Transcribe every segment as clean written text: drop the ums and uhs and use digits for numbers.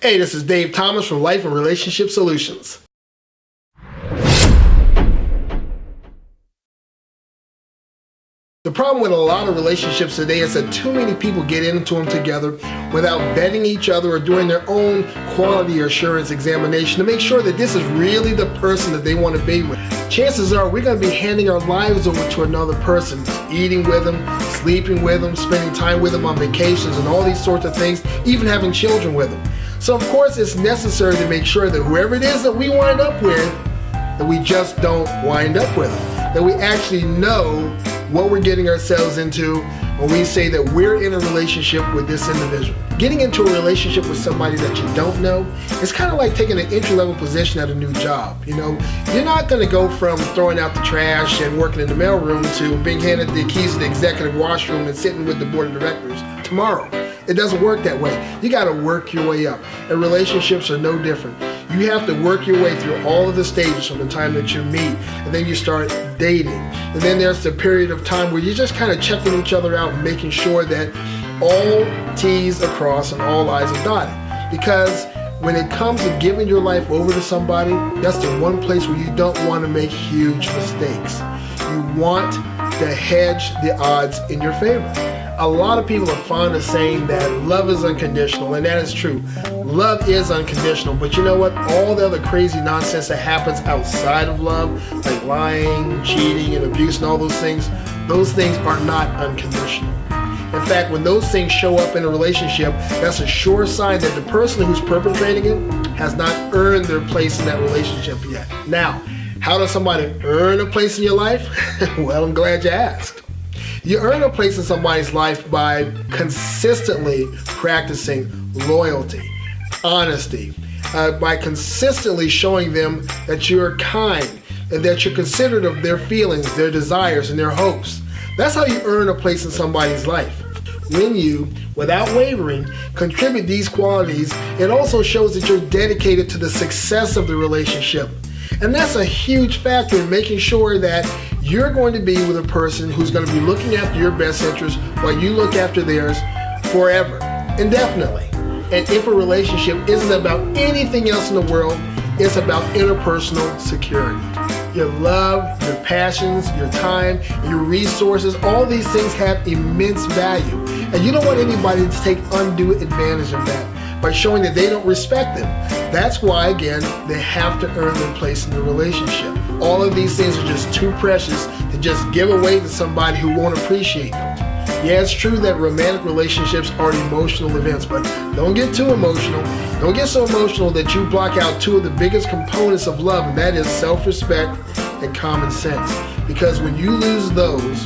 Hey, this is Dave Thomas from Life and Relationship Solutions. The problem with a lot of relationships today is that too many people get into them together without vetting each other or doing their own quality assurance examination to make sure that this is really the person that they want to be with. Chances are we're going to be handing our lives over to another person, eating with them, sleeping with them, spending time with them on vacations and all these sorts of things, even having children with them. So of course it's necessary to make sure that whoever it is that we wind up with, that we just don't wind up with them, that we actually know what we're getting ourselves into when we say that we're in a relationship with this individual. Getting into a relationship with somebody that you don't know is kind of like taking an entry-level position at a new job. You know, you're not going to go from throwing out the trash and working in the mailroom to being handed the keys to the executive washroom and sitting with the board of directors tomorrow. It doesn't work that way. You got to work your way up, and relationships are no different. You have to work your way through all of the stages from the time that you meet, and then you start dating. And then there's the period of time where you're just kind of checking each other out and making sure that all T's are crossed and all I's are dotted. Because when it comes to giving your life over to somebody, that's the one place where you don't want to make huge mistakes. You want to hedge the odds in your favor. A lot of people are fond of saying that love is unconditional, and that is true. Love is unconditional, but you know what? All the other crazy nonsense that happens outside of love, like lying, cheating, and abuse and all those things are not unconditional. In fact, when those things show up in a relationship, that's a sure sign that the person who's perpetrating it has not earned their place in that relationship yet. Now, how does somebody earn a place in your life? Well, I'm glad you asked. You earn a place in somebody's life by consistently practicing loyalty, honesty, by consistently showing them that you're kind and that you're considerate of their feelings, their desires, and their hopes. That's how you earn a place in somebody's life. When you, without wavering, contribute these qualities, it also shows that you're dedicated to the success of the relationship. And that's a huge factor in making sure that you're going to be with a person who's going to be looking after your best interests while you look after theirs forever, indefinitely. And if a relationship isn't about anything else in the world, it's about interpersonal security. Your love, your passions, your time, your resources, all these things have immense value. And you don't want anybody to take undue advantage of that by showing that they don't respect them. That's why, again, they have to earn their place in the relationship. All of these things are just too precious to just give away to somebody who won't appreciate them. Yeah, it's true that romantic relationships are emotional events, but don't get too emotional. Don't get so emotional that you block out two of the biggest components of love, and that is self-respect and common sense. Because when you lose those,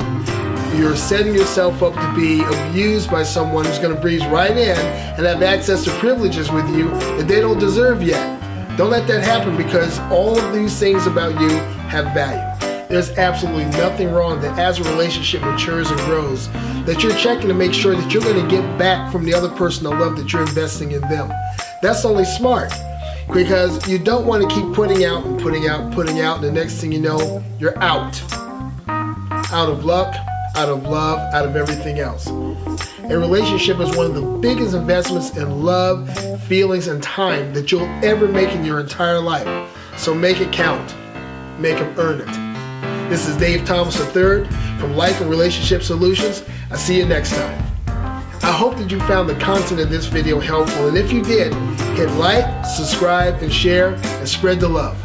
you're setting yourself up to be abused by someone who's going to breeze right in and have access to privileges with you that they don't deserve yet. Don't let that happen, because all of these things about you have value. There's absolutely nothing wrong that as a relationship matures and grows, that you're checking to make sure that you're going to get back from the other person the love that you're investing in them. That's only smart, because you don't want to keep putting out and putting out and putting out, and the next thing you know, you're out. Out of luck, out of love, out of everything else. A relationship is one of the biggest investments in love, feelings, and time that you'll ever make in your entire life. So make it count. Make them earn it. This is Dave Thomas III from Life and Relationship Solutions. I'll see you next time. I hope that you found the content of this video helpful, and if you did, hit like, subscribe, and share, and spread the love.